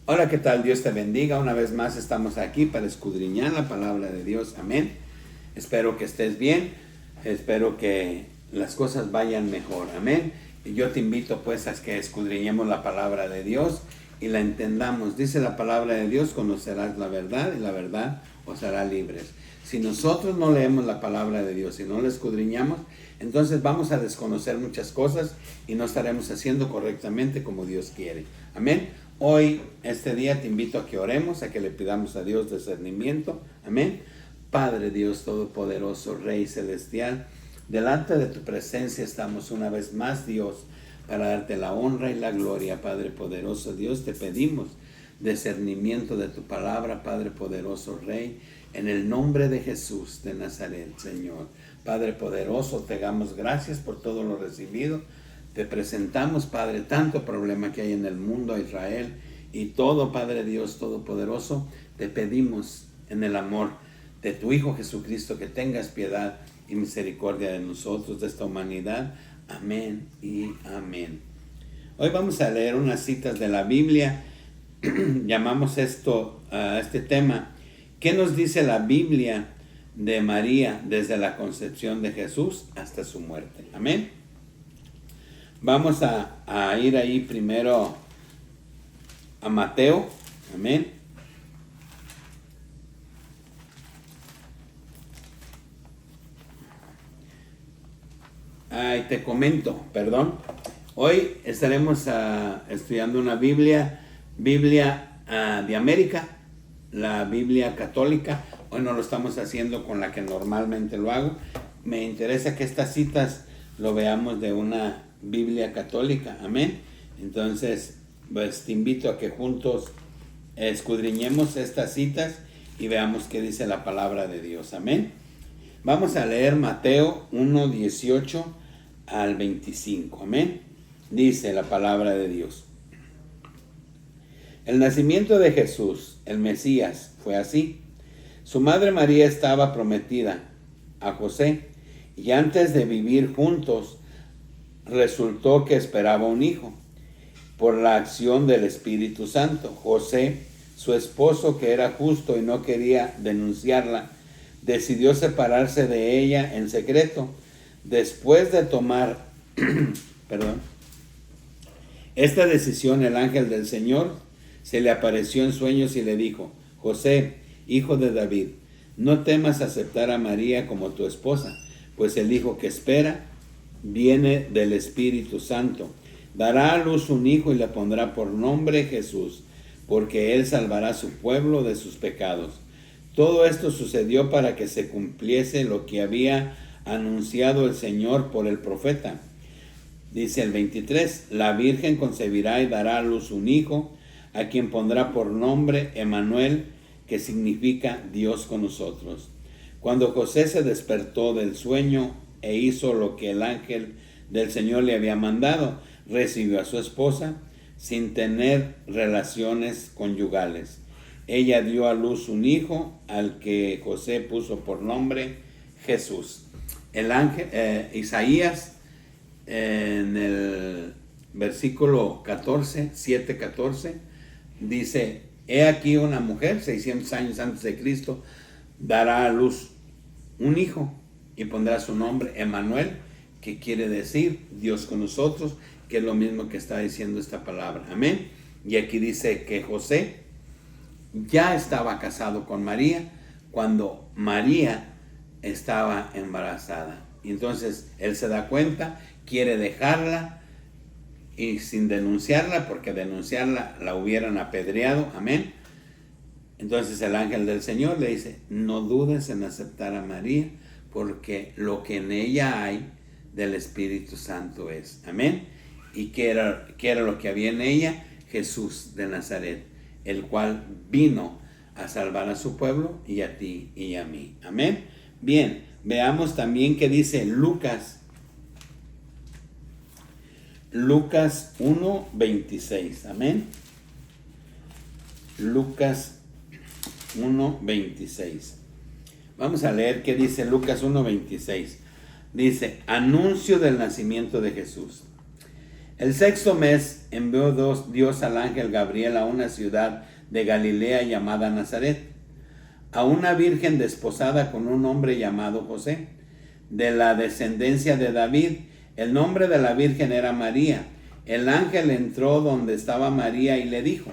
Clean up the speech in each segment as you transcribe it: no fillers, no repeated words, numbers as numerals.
Hola, ¿qué tal? Dios te bendiga. Una vez más estamos aquí para escudriñar la palabra de Dios. Amén. Espero que estés bien. Espero que las cosas vayan mejor. Amén. Y yo te invito pues a que escudriñemos la palabra de Dios y la entendamos. Dice la palabra de Dios: conocerás la verdad y la verdad os hará libres. Si nosotros no leemos la palabra de Dios y no la escudriñamos, entonces vamos a desconocer muchas cosas y no estaremos haciendo correctamente como Dios quiere. Amén. Hoy, este día, te invito a que oremos, a que le pidamos a Dios discernimiento. Amén. Padre Dios Todopoderoso, Rey Celestial, delante de tu presencia estamos una vez más, Dios, para darte la honra y la gloria, Padre poderoso. Dios, te pedimos discernimiento de tu palabra, Padre poderoso, Rey, en el nombre de Jesús de Nazaret, Señor. Padre poderoso, te damos gracias por todo lo recibido. Te presentamos, Padre, tanto problema que hay en el mundo, Israel, y todo, Padre Dios Todopoderoso, te pedimos en el amor de tu Hijo Jesucristo que tengas piedad y misericordia de nosotros, de esta humanidad. Amén y amén. Hoy vamos a leer unas citas de la Biblia. Llamamos este tema: ¿qué nos dice la Biblia de María desde la concepción de Jesús hasta su muerte? Amén. Vamos a ir ahí primero a Mateo. Amén. Te comento, perdón. Hoy estaremos estudiando una Biblia de América, la Biblia católica. Hoy no lo estamos haciendo con la que normalmente lo hago. Me interesa que estas citas lo veamos de una Biblia católica. Amén. Entonces, pues te invito a que juntos escudriñemos estas citas y veamos qué dice la palabra de Dios. Amén. Vamos a leer Mateo 1:18 al 25. Amén. Dice la palabra de Dios: el nacimiento de Jesús, el Mesías, fue así. Su madre María estaba prometida a José, y antes de vivir juntos resultó que esperaba un hijo. Por la acción del Espíritu Santo, José, su esposo, que era justo y no quería denunciarla, decidió separarse de ella en secreto. Después de tomar esta decisión, el ángel del Señor se le apareció en sueños y le dijo: José, hijo de David, no temas aceptar a María como tu esposa, pues el hijo que espera viene del Espíritu Santo. Dará a luz un hijo y le pondrá por nombre Jesús, porque él salvará a su pueblo de sus pecados. Todo esto sucedió para que se cumpliese lo que había anunciado el Señor por el profeta. Dice el 23, la Virgen concebirá y dará a luz un hijo, a quien pondrá por nombre Emmanuel, que significa Dios con nosotros. Cuando José se despertó del sueño e hizo lo que el ángel del Señor le había mandado, recibió a su esposa sin tener relaciones conyugales. Ella dio a luz un hijo, al que José puso por nombre Jesús. El ángel, Isaías, en el versículo 14, 7:14, dice: he aquí una mujer, 600 años antes de Cristo, dará a luz un hijo y pondrá su nombre Emmanuel, que quiere decir Dios con nosotros, que es lo mismo que está diciendo esta palabra. Amén. Y aquí dice que José ya estaba casado con María cuando María estaba embarazada. Y entonces él se da cuenta, quiere dejarla y sin denunciarla, porque denunciarla la hubieran apedreado. Amén. Entonces el ángel del Señor le dice: no dudes en aceptar a María, porque lo que en ella hay del Espíritu Santo es. Amén. ¿Y qué era lo que había en ella? Jesús de Nazaret, el cual vino a salvar a su pueblo y a ti y a mí. Amén. Bien, veamos también qué dice Lucas 1:26. Amén. Lucas 1:26. Vamos a leer qué dice Lucas 1:26. Dice: anuncio del nacimiento de Jesús. El sexto mes envió Dios al ángel Gabriel a una ciudad de Galilea llamada Nazaret, a una virgen desposada con un hombre llamado José, de la descendencia de David. El nombre de la virgen era María. El ángel entró donde estaba María y le dijo: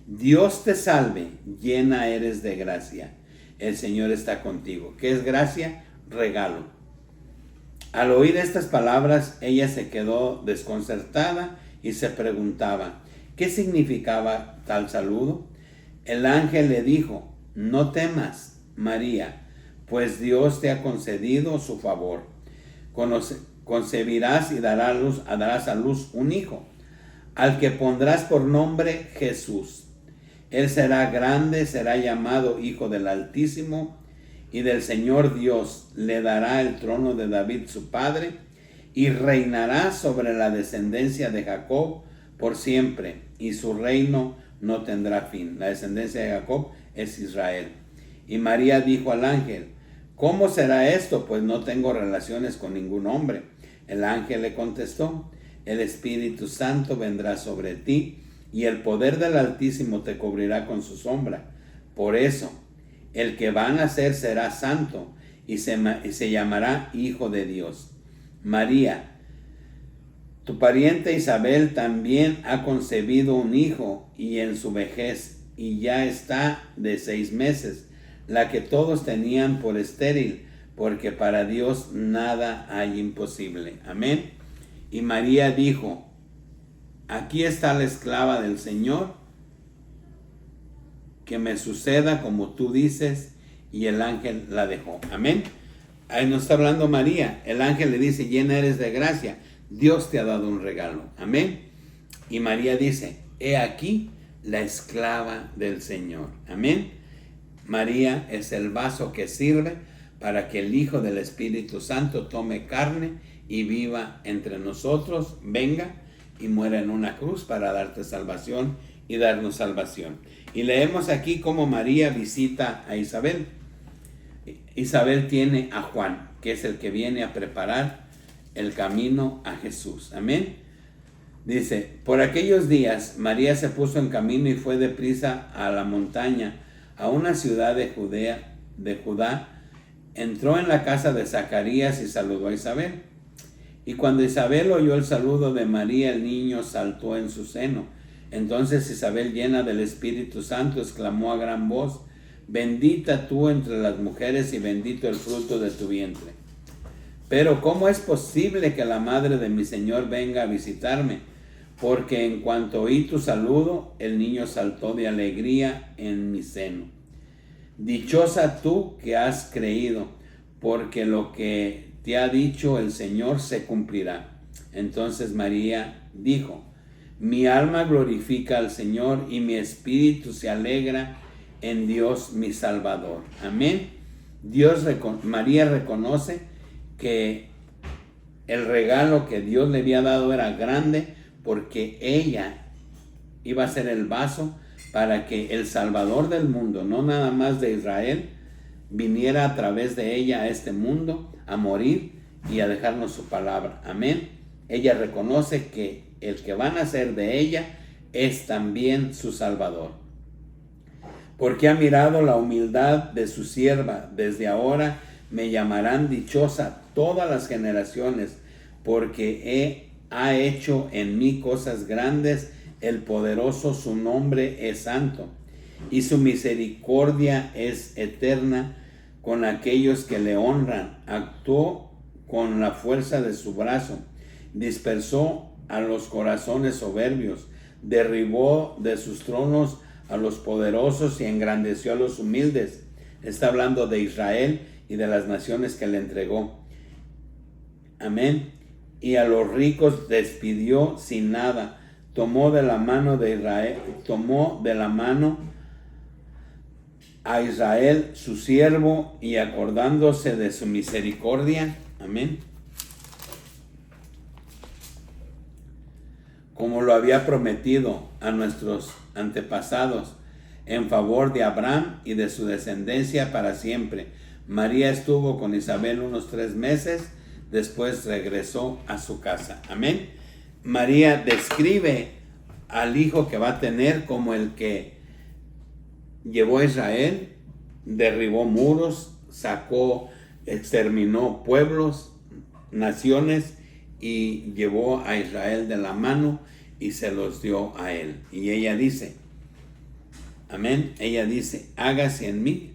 Dios te salve, llena eres de gracia, el Señor está contigo. ¿Qué es gracia? Regalo. Al oír estas palabras, ella se quedó desconcertada y se preguntaba qué significaba tal saludo. El ángel le dijo: no temas, María, pues Dios te ha concedido su favor. Concebirás y darás a luz un hijo, al que pondrás por nombre Jesús. Él será grande, será llamado Hijo del Altísimo, y del Señor Dios le dará el trono de David su padre, y reinará sobre la descendencia de Jacob por siempre, y su reino no tendrá fin. La descendencia de Jacob es Israel. Y María dijo al ángel: ¿cómo será esto? Pues no tengo relaciones con ningún hombre. El ángel le contestó: el Espíritu Santo vendrá sobre ti, y el poder del Altísimo te cubrirá con su sombra. Por eso, el que va a nacer será santo, y se llamará Hijo de Dios. María, tu pariente Isabel también ha concebido un hijo, y en su vejez, y ya está de 6 meses, la que todos tenían por estéril, porque para Dios nada hay imposible. Amén. Y María dijo: aquí está la esclava del Señor, que me suceda como tú dices. Y el ángel la dejó. Amén. Ahí nos está hablando María. El ángel le dice: llena eres de gracia, Dios te ha dado un regalo. Amén. Y María dice: he aquí la esclava del Señor. Amén. María es el vaso que sirve para que el Hijo del Espíritu Santo tome carne y viva entre nosotros, venga y muera en una cruz para darte salvación y darnos salvación. Y leemos aquí cómo María visita a Isabel. Isabel tiene a Juan, que es el que viene a preparar el camino a Jesús. Amén. Dice: por aquellos días María se puso en camino y fue deprisa a la montaña, a una ciudad de Judá. Entró en la casa de Zacarías y saludó a Isabel. Y cuando Isabel oyó el saludo de María, el niño saltó en su seno. Entonces Isabel, llena del Espíritu Santo, exclamó a gran voz: bendita tú entre las mujeres y bendito el fruto de tu vientre. Pero ¿cómo es posible que la madre de mi Señor venga a visitarme? Porque en cuanto oí tu saludo, el niño saltó de alegría en mi seno. Dichosa tú que has creído, porque lo que te ha dicho el Señor se cumplirá. Entonces María dijo: mi alma glorifica al Señor, y mi espíritu se alegra en Dios mi Salvador. Amén. María reconoce que el regalo que Dios le había dado era grande, porque ella iba a ser el vaso para que el Salvador del mundo, no nada más de Israel, viniera a través de ella a este mundo a morir y a dejarnos su palabra. Amén. Ella reconoce que el que va a nacer de ella es también su Salvador. Porque ha mirado la humildad de su sierva. Desde ahora me llamarán dichosa todas las generaciones, porque ha hecho en mí cosas grandes. El poderoso, su nombre es santo, y su misericordia es eterna con aquellos que le honran. Actuó con la fuerza de su brazo, dispersó a los corazones soberbios, derribó de sus tronos a los poderosos y engrandeció a los humildes. Está hablando de Israel y de las naciones que le entregó. Amén. Y a los ricos despidió sin nada. Tomó de la mano a Israel su siervo, y acordándose de su misericordia. Amén. Como lo había prometido a nuestros antepasados, en favor de Abraham y de su descendencia para siempre. María estuvo con Isabel unos 3 meses, después regresó a su casa. Amén. María describe al hijo que va a tener como el que llevó a Israel, derribó muros, exterminó pueblos, naciones, y llevó a Israel de la mano y se los dio a él. Y ella dice, amén, ella dice, hágase en mí,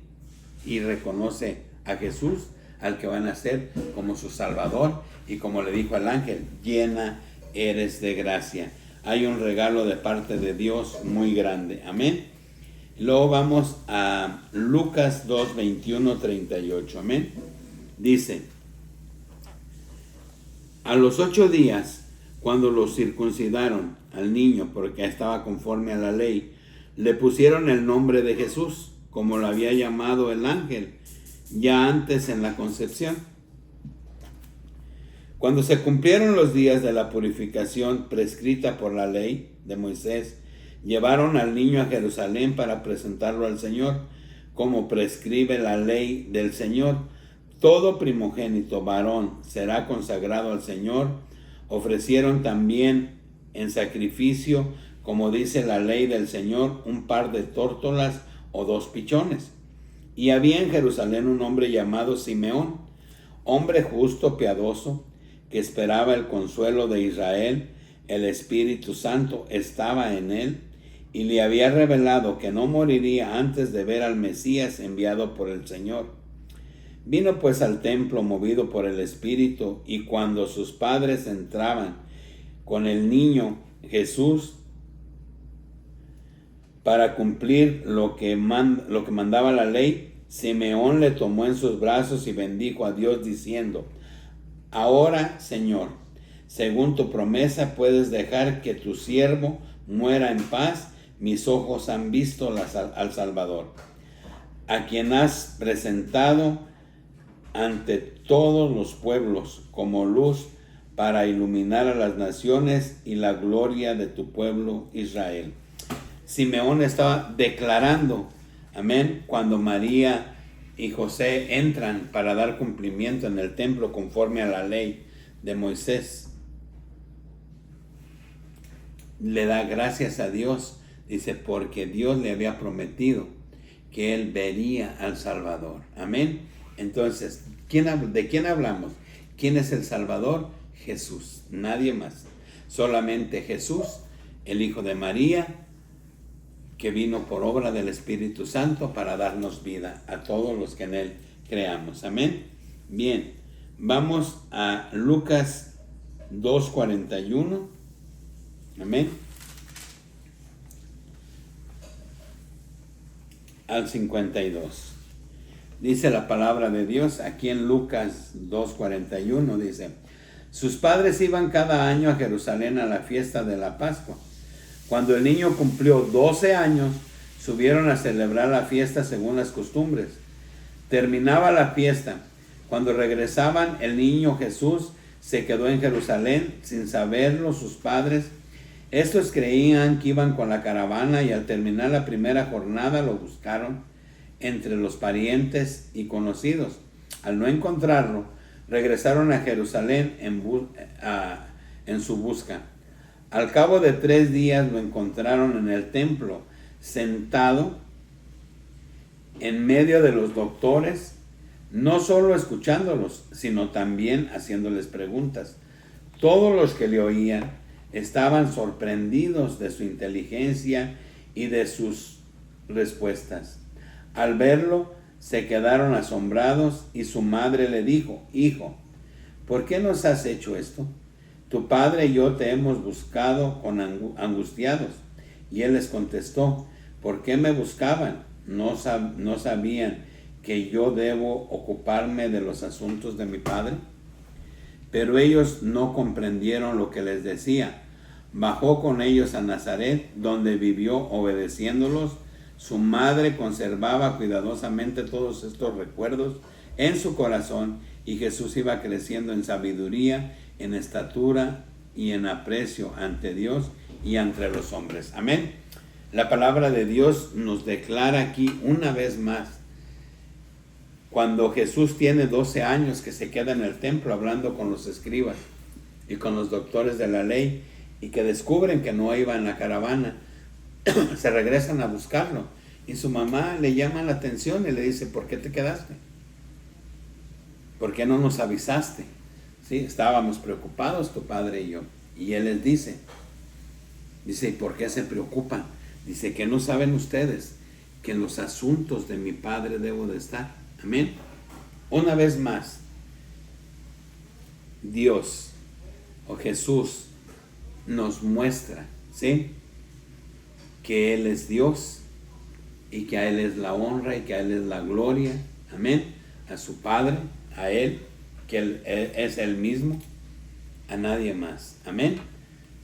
y reconoce a Jesús, al que van a ser como su Salvador, y como le dijo al ángel, llena eres de gracia. Hay un regalo de parte de Dios muy grande, amén. Luego vamos a Lucas 2, 21, 38, amén. Dice, a los 8 días, cuando lo circuncidaron al niño, porque estaba conforme a la ley, le pusieron el nombre de Jesús, como lo había llamado el ángel, ya antes en la concepción. Cuando se cumplieron los días de la purificación prescrita por la ley de Moisés, llevaron al niño a Jerusalén para presentarlo al Señor, como prescribe la ley del Señor. Todo primogénito varón será consagrado al Señor. Ofrecieron también en sacrificio, como dice la ley del Señor, un par de tórtolas o 2 pichones. Y había en Jerusalén un hombre llamado Simeón, hombre justo, piadoso, que esperaba el consuelo de Israel. El Espíritu Santo estaba en él y le había revelado que no moriría antes de ver al Mesías enviado por el Señor. Vino pues al templo movido por el Espíritu, y cuando sus padres entraban con el niño Jesús para cumplir lo que mandaba la ley, Simeón le tomó en sus brazos y bendijo a Dios diciendo, ahora, Señor, según tu promesa, puedes dejar que tu siervo muera en paz. Mis ojos han visto al Salvador, a quien has presentado ante todos los pueblos como luz para iluminar a las naciones y la gloria de tu pueblo Israel. Simeón estaba declarando, amén, cuando María y José entran para dar cumplimiento en el templo conforme a la ley de Moisés. Le da gracias a Dios, dice, porque Dios le había prometido que él vería al Salvador. Amén. Entonces, ¿de quién hablamos? ¿Quién es el Salvador? Jesús, nadie más. Solamente Jesús, el Hijo de María, que vino por obra del Espíritu Santo para darnos vida a todos los que en él creamos. Amén. Bien, vamos a Lucas 2:41. Amén. Al 52. Dice la palabra de Dios aquí en Lucas 2:41, dice, sus padres iban cada año a Jerusalén a la fiesta de la Pascua. Cuando el niño cumplió 12 años, subieron a celebrar la fiesta según las costumbres. Terminaba la fiesta. Cuando regresaban, el niño Jesús se quedó en Jerusalén sin saberlo sus padres. Estos creían que iban con la caravana y al terminar la primera jornada lo buscaron entre los parientes y conocidos. Al no encontrarlo, regresaron a Jerusalén en su busca. Al cabo de 3 días lo encontraron en el templo, sentado en medio de los doctores, no solo escuchándolos, sino también haciéndoles preguntas. Todos los que le oían estaban sorprendidos de su inteligencia y de sus respuestas. Al verlo, se quedaron asombrados y su madre le dijo, hijo, ¿por qué nos has hecho esto? Tu padre y yo te hemos buscado angustiados. Y él les contestó, ¿por qué me buscaban? ¿No sabían que yo debo ocuparme de los asuntos de mi padre? Pero ellos no comprendieron lo que les decía. Bajó con ellos a Nazaret, donde vivió obedeciéndolos. Su madre conservaba cuidadosamente todos estos recuerdos en su corazón, y Jesús iba creciendo en sabiduría, en estatura y en aprecio ante Dios y ante los hombres. Amén. La palabra de Dios nos declara aquí una vez más, cuando Jesús tiene 12 años que se queda en el templo hablando con los escribas y con los doctores de la ley, y que descubren que no iba en la caravana, se regresan a buscarlo. Y su mamá le llama la atención y le dice, ¿por qué te quedaste? ¿Por qué no nos avisaste? ¿Sí? Estábamos preocupados tu padre y yo. Y él les dice, ¿y por qué se preocupan? Dice que no saben ustedes que en los asuntos de mi padre debo de estar. Amén. Una vez más, Dios o Jesús nos muestra, ¿sí?, que Él es Dios y que a Él es la honra y que a Él es la gloria. Amén. A su Padre, a Él, que Él es Él mismo, a nadie más. Amén.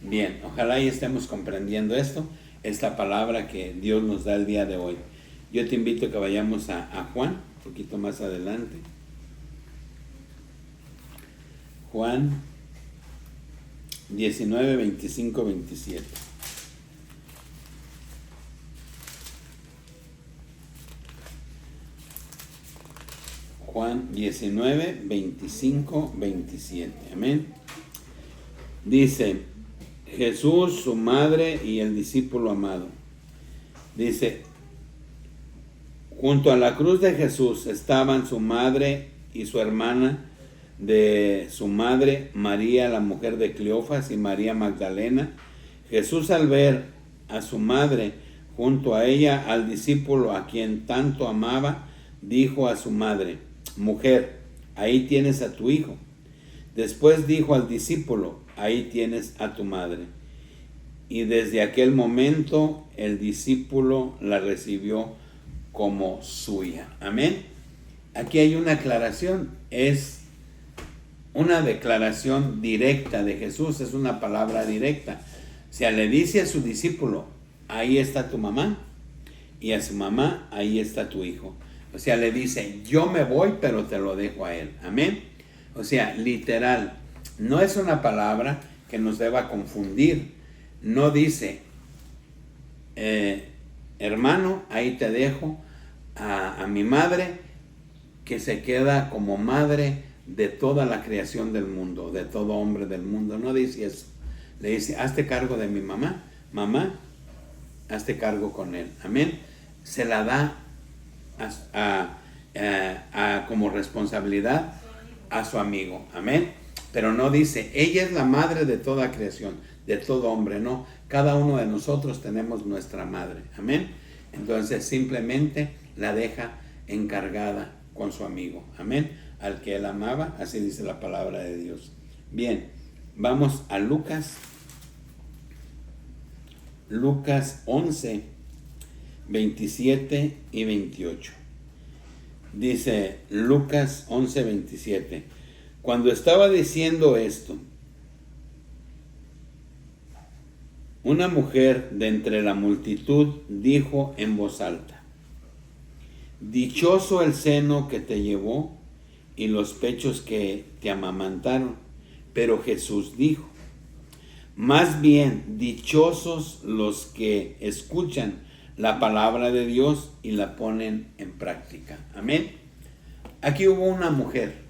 Bien, ojalá y estemos comprendiendo esto, esta palabra que Dios nos da el día de hoy. Yo te invito a que vayamos a Juan, un poquito más adelante. Juan 19, 25, 27. Juan 19, 25, 27. Amén. Dice, Jesús, su madre y el discípulo amado. Dice, junto a la cruz de Jesús estaban su madre y su hermana de su madre, María, la mujer de Cleofas, y María Magdalena. Jesús, al ver a su madre junto a ella, al discípulo a quien tanto amaba, dijo a su madre, mujer, ahí tienes a tu hijo. Después dijo al discípulo, ahí tienes a tu madre. Y desde aquel momento el discípulo la recibió como suya. Amén. Aquí hay una aclaración, es una declaración directa de Jesús, es una palabra directa. O sea, le dice a su discípulo, ahí está tu mamá, y a su mamá, ahí está tu hijo. O sea, le dice, yo me voy, pero te lo dejo a él. Amén. O sea, literal, no es una palabra que nos deba confundir. No dice, hermano, ahí te dejo a mi madre, que se queda como madre de toda la creación del mundo, de todo hombre del mundo. No dice eso. Le dice, hazte cargo de mi mamá. Mamá, hazte cargo con él. Amén. Se la da como responsabilidad a su amigo. Amén. Pero no dice, ella es la madre de toda creación, de todo hombre. No, cada uno de nosotros tenemos nuestra madre. Amén. Entonces simplemente la deja encargada con su amigo. Amén. Al que él amaba, así dice la palabra de Dios. Bien, vamos a Lucas 11, 27 y 28. Dice Lucas 11, 27. Cuando estaba diciendo esto, una mujer de entre la multitud dijo en voz alta, dichoso el seno que te llevó y los pechos que te amamantaron. Pero Jesús dijo, más bien dichosos los que escuchan la palabra de Dios y la ponen en práctica. Amén. Aquí hubo una mujer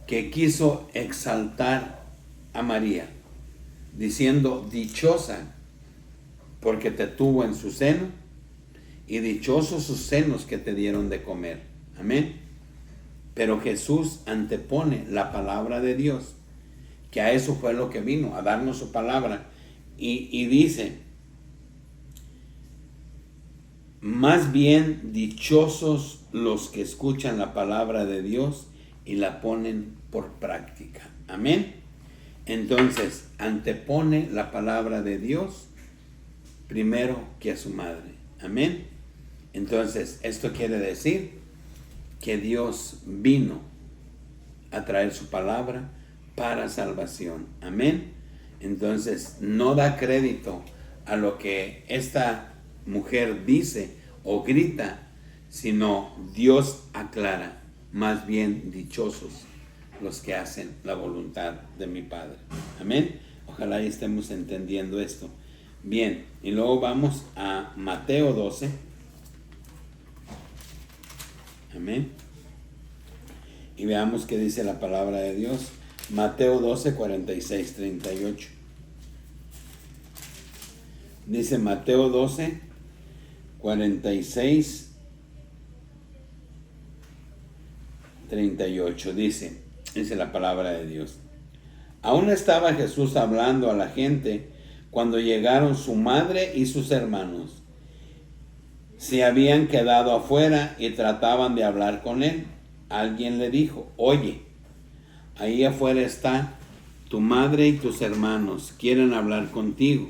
que quiso exaltar a María, diciendo, dichosa porque te tuvo en su seno y dichosos sus senos que te dieron de comer. Amén. Pero Jesús antepone la palabra de Dios, que a eso fue lo que vino, a darnos su palabra. Y dice, más bien dichosos los que escuchan la palabra de Dios y la ponen por práctica. Amén. Entonces, antepone la palabra de Dios primero que a su madre. Amén. Entonces, esto quiere decir que Dios vino a traer su palabra para salvación. Amén. Entonces, no da crédito a lo que esta mujer dice o grita, sino Dios aclara, más bien dichosos los que hacen la voluntad de mi Padre. Amén. Ojalá y estemos entendiendo esto. Bien, y luego vamos a Mateo 12. Amén. Y veamos qué dice la palabra de Dios. Mateo 12, 46, 38. Dice Mateo 12, 46, 38. Dice la palabra de Dios. Aún estaba Jesús hablando a la gente cuando llegaron su madre y sus hermanos. Se habían quedado afuera y trataban de hablar con él. Alguien le dijo: oye, ahí afuera está tu madre y tus hermanos, quieren hablar contigo.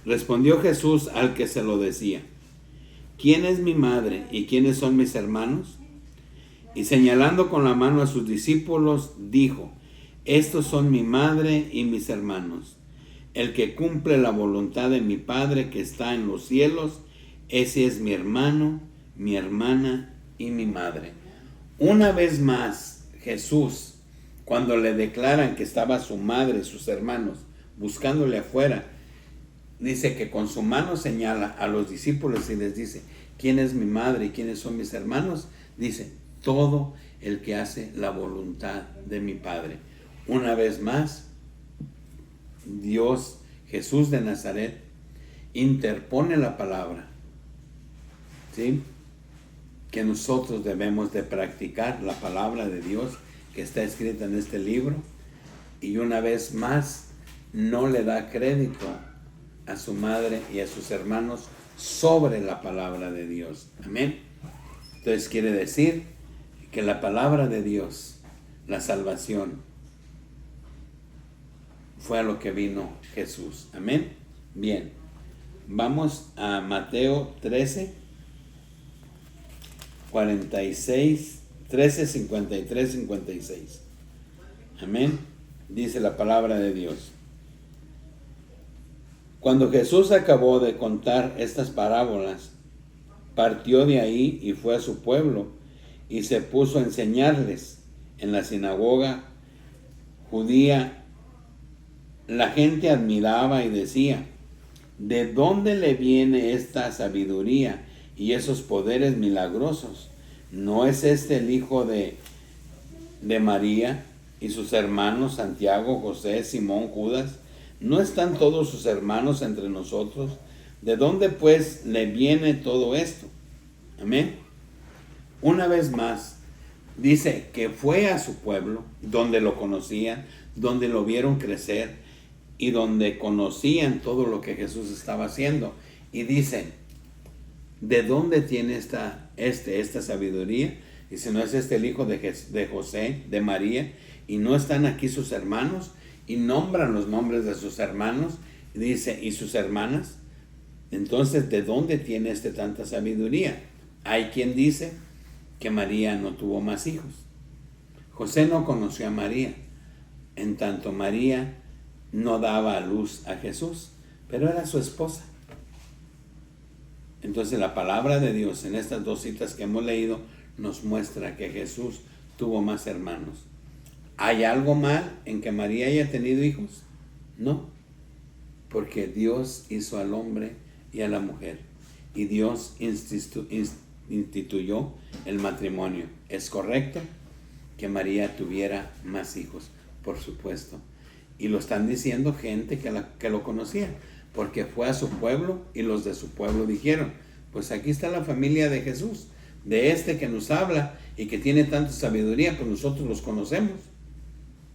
Respondió Jesús al que se lo decía: ¿quién es mi madre y quiénes son mis hermanos? Y señalando con la mano a sus discípulos, dijo: estos son mi madre y mis hermanos. El que cumple la voluntad de mi Padre que está en los cielos, ese es mi hermano, mi hermana y mi madre. Una vez más, Jesús, cuando le declaran que estaba su madre y sus hermanos buscándole afuera, dice que con su mano señala a los discípulos y les dice: ¿quién es mi madre y quiénes son mis hermanos? Dice: todo el que hace la voluntad de mi Padre. Una vez más, Dios, Jesús de Nazaret, interpone la palabra, ¿sí? Que nosotros debemos de practicar la palabra de Dios que está escrita en este libro, y una vez más no le da crédito a su madre y a sus hermanos sobre la palabra de Dios. Amén. Entonces quiere decir que la palabra de Dios, la salvación, fue a lo que vino Jesús. Amén. Bien, vamos a Mateo 13, 46, 13, 53, 56. Amén. Dice la palabra de Dios: cuando Jesús acabó de contar estas parábolas, partió de ahí y fue a su pueblo y se puso a enseñarles en la sinagoga judía. La gente admiraba y decía: ¿de dónde le viene esta sabiduría y esos poderes milagrosos? ¿No es este el hijo de María y sus hermanos Santiago, José, Simón, Judas? ¿No están todos sus hermanos entre nosotros? ¿De dónde pues le viene todo esto? Amén. Una vez más, dice que fue a su pueblo, donde lo conocían, donde lo vieron crecer y donde conocían todo lo que Jesús estaba haciendo. Y dicen: ¿de dónde tiene esta sabiduría? Y si no es este el hijo de José, de María, y no están aquí sus hermanos, y nombran los nombres de sus hermanos, y dice: ¿y sus hermanas? Entonces, ¿de dónde tiene tanta sabiduría? Hay quien dice que María no tuvo más hijos. José no conoció a María, en tanto María no daba a luz a Jesús, pero era su esposa. Entonces la palabra de Dios en estas dos citas que hemos leído nos muestra que Jesús tuvo más hermanos. ¿Hay algo mal en que María haya tenido hijos? No, porque Dios hizo al hombre y a la mujer, y Dios instituyó el matrimonio. ¿Es correcto que María tuviera más hijos? Por supuesto. Y lo están diciendo gente que lo conocía, porque fue a su pueblo y los de su pueblo dijeron: pues aquí está la familia de Jesús, de este que nos habla y que tiene tanta sabiduría, pues nosotros los conocemos.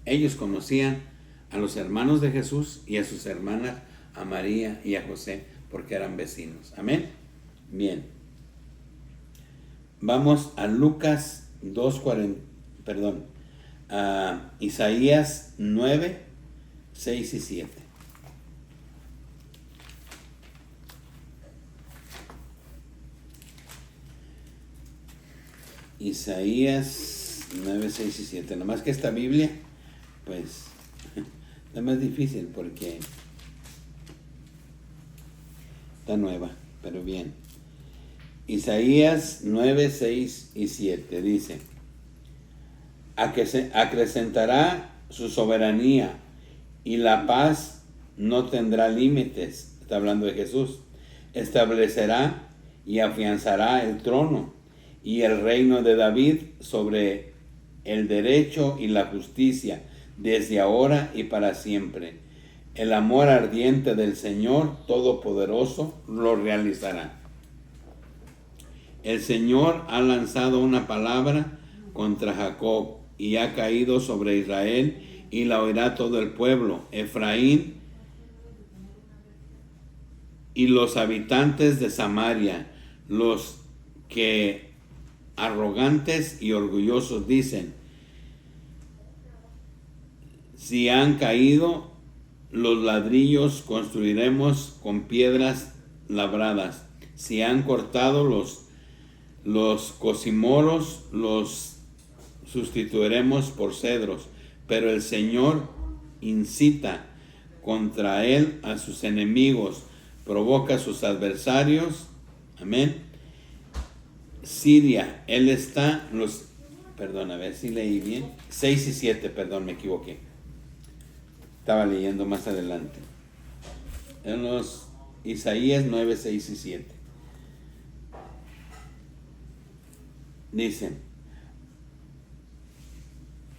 Ellos conocían a los hermanos de Jesús y a sus hermanas, a María y a José, porque eran vecinos. Amén. Bien. Vamos a Lucas 2:40, a Isaías 9, 6 y 7. Isaías 9, 6 y 7. Nomás que esta Biblia, pues, es más difícil porque está nueva, pero bien. Isaías 9, 6 y 7 dice: acrecentará su soberanía y la paz no tendrá límites. Está hablando de Jesús. Establecerá y afianzará el trono y el reino de David sobre el derecho y la justicia desde ahora y para siempre. El amor ardiente del Señor Todopoderoso lo realizará. El Señor ha lanzado una palabra contra Jacob y ha caído sobre Israel y la oirá todo el pueblo. Efraín y los habitantes de Samaria, los que arrogantes y orgullosos dicen, si han caído los ladrillos, construiremos con piedras labradas. Si han cortado los cocimoros, los sustituiremos por cedros. Pero el Señor incita contra él a sus enemigos, provoca a sus adversarios. Amén. Siria, él está, perdón, a ver si leí bien. 6 y 7, perdón, me equivoqué. Estaba leyendo más adelante. En los Isaías 9, 6 y 7.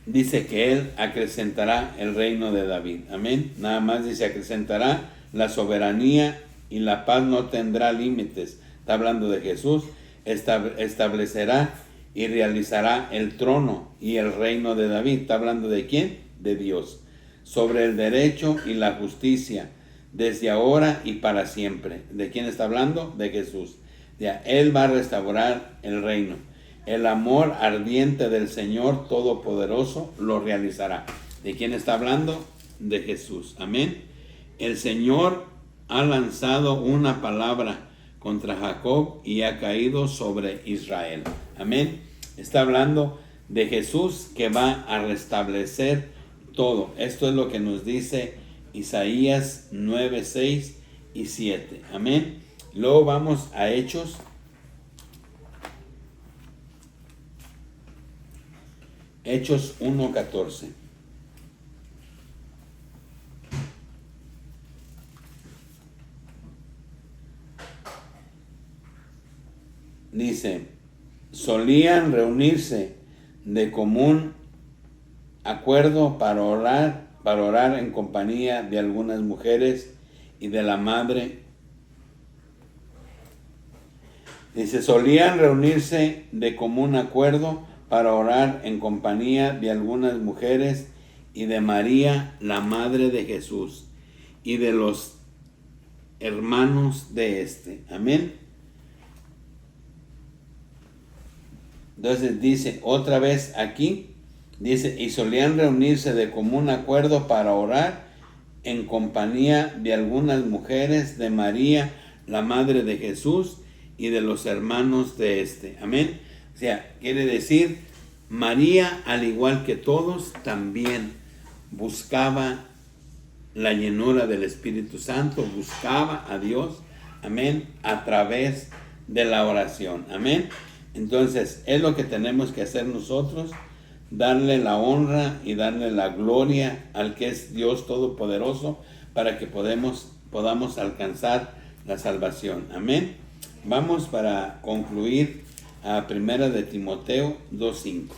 Dice que él acrecentará el reino de David. Amén. Nada más dice acrecentará la soberanía y la paz no tendrá límites. Está hablando de Jesús. Establecerá y realizará el trono y el reino de David. ¿Está hablando de quién? De Dios. Sobre el derecho y la justicia, desde ahora y para siempre. ¿De quién está hablando? De Jesús. Ya, él va a restaurar el reino. El amor ardiente del Señor Todopoderoso lo realizará. ¿De quién está hablando? De Jesús. Amén. El Señor ha lanzado una palabra contra Jacob y ha caído sobre Israel. Amén. Está hablando de Jesús que va a restablecer todo. Esto es lo que nos dice Isaías 9, 6 y 7. Amén. Luego vamos a Hechos. Hechos 1, 14. Dice, solían reunirse de común acuerdo para orar en compañía de algunas mujeres y de la madre. Dice, solían reunirse de común acuerdo para orar en compañía de algunas mujeres y de María, la madre de Jesús, y de los hermanos de este. Amén. Entonces dice, otra vez aquí, dice, y solían reunirse de común acuerdo para orar en compañía de algunas mujeres, de María, la madre de Jesús, y de los hermanos de este. Amén. O sea, quiere decir, María, al igual que todos, también buscaba la llenura del Espíritu Santo, buscaba a Dios, amén, a través de la oración. Amén. Entonces, es lo que tenemos que hacer nosotros, darle la honra y darle la gloria al que es Dios Todopoderoso para que podamos alcanzar la salvación. Amén. Vamos para concluir a 1 de Timoteo 2:5.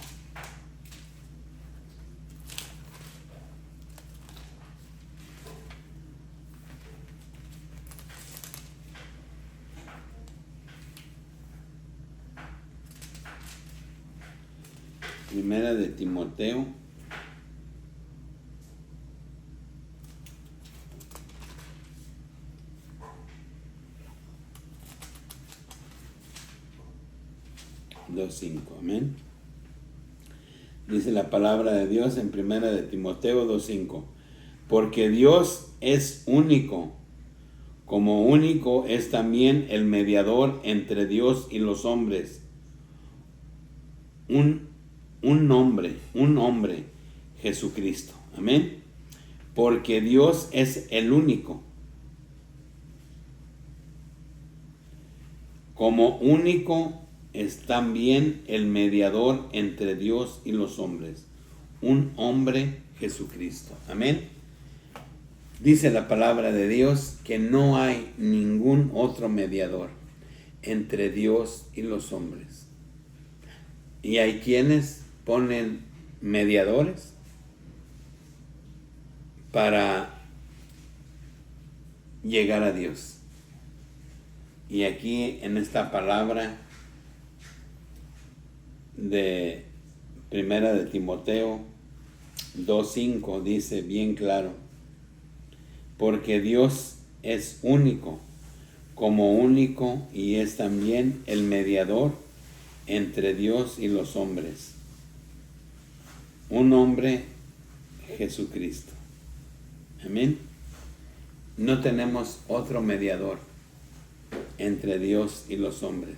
Primera de Timoteo 2:5. Amén. Dice la palabra de Dios en Primera de Timoteo 2:5. Porque Dios es único, como único es también el mediador entre Dios y los hombres. Un hombre, Jesucristo. Amén. Porque Dios es el único. Como único es también el mediador entre Dios y los hombres. Un hombre, Jesucristo. Amén. Dice la palabra de Dios que no hay ningún otro mediador entre Dios y los hombres. Y hay quienes ponen mediadores para llegar a Dios. Y aquí en esta palabra de Primera de Timoteo 2:5 dice bien claro: porque Dios es único, como único, y es también el mediador entre Dios y los hombres. Un hombre, Jesucristo. Amén. No tenemos otro mediador entre Dios y los hombres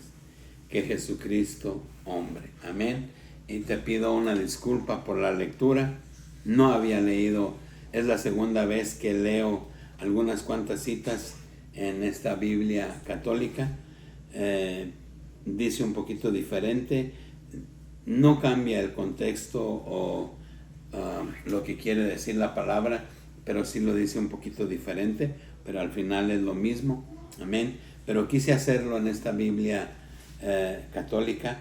que Jesucristo, hombre. Amén. Y te pido una disculpa por la lectura. No había leído, es la segunda vez que leo algunas cuantas citas en esta Biblia católica. Dice un poquito diferente, no cambia el contexto o lo que quiere decir la palabra, pero sí lo dice un poquito diferente, pero al final es lo mismo. Amén. Pero quise hacerlo en esta Biblia católica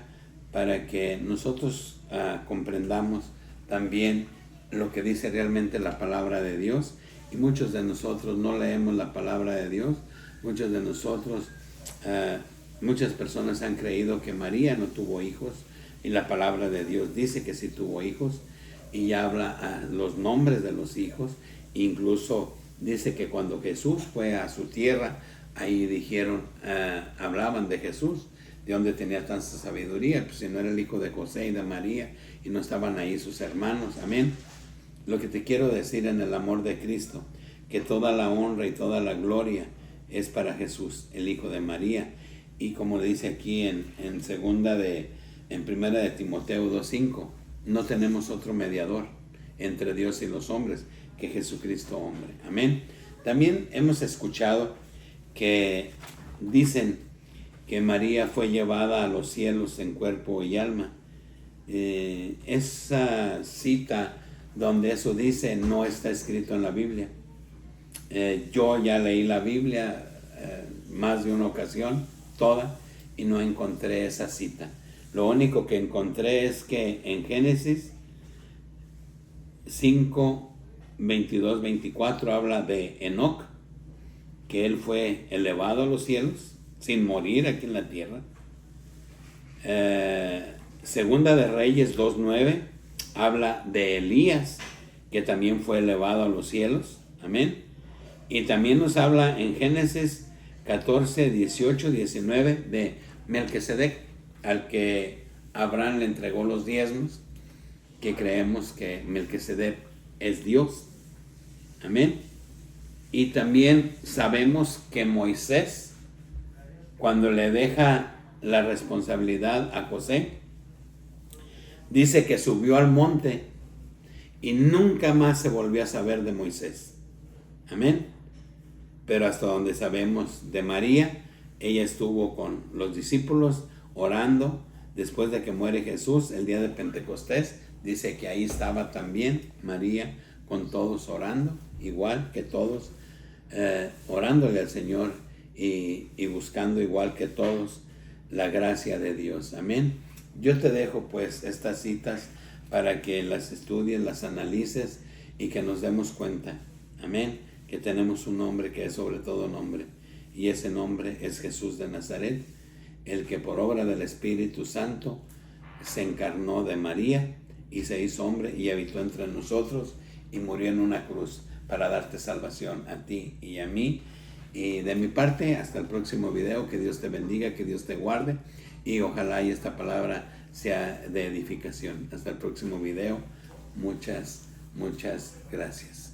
para que nosotros comprendamos también lo que dice realmente la palabra de Dios. Y muchos de nosotros no leemos la palabra de Dios. Muchos de nosotros, muchas personas han creído que María no tuvo hijos, y la palabra de Dios dice que sí tuvo hijos, y habla los nombres de los hijos. Incluso dice que cuando Jesús fue a su tierra, ahí dijeron, hablaban de Jesús, de donde tenía tanta sabiduría, pues si no era el hijo de José y de María, y no estaban ahí sus hermanos. Amén. Lo que te quiero decir en el amor de Cristo, que toda la honra y toda la gloria es para Jesús, el hijo de María. Y como dice aquí en Primera de Timoteo 2:5, no tenemos otro mediador entre Dios y los hombres que Jesucristo, hombre. Amén. También hemos escuchado que dicen que María fue llevada a los cielos en cuerpo y alma. Esa cita donde eso dice no está escrito en la Biblia. Yo ya leí la Biblia más de una ocasión, toda, y no encontré esa cita. Lo único que encontré es que en Génesis 5, 22, 24 habla de Enoc, que él fue elevado a los cielos sin morir aquí en la tierra. Segunda de Reyes 2:9 habla de Elías, que también fue elevado a los cielos. Amén. Y también nos habla en Génesis 14, 18, 19 de Melquisedec, al que Abraham le entregó los diezmos, que creemos que Melquisedec es Dios. Amén. Y también sabemos que Moisés, cuando le deja la responsabilidad a José, dice que subió al monte y nunca más se volvió a saber de Moisés. Amén. Pero hasta donde sabemos de María, ella estuvo con los discípulos orando después de que muere Jesús el día de Pentecostés. Dice que ahí estaba también María con todos orando, igual que todos, orándole al Señor y buscando igual que todos la gracia de Dios. Amén. Yo te dejo pues estas citas para que las estudies, las analices y que nos demos cuenta. Amén. Que tenemos un nombre que es sobre todo nombre, y ese nombre es Jesús de Nazaret, el que por obra del Espíritu Santo se encarnó de María y se hizo hombre y habitó entre nosotros y murió en una cruz para darte salvación a ti y a mí. Y de mi parte, hasta el próximo video. Que Dios te bendiga, que Dios te guarde, y ojalá y esta palabra sea de edificación. Hasta el próximo video. Muchas gracias.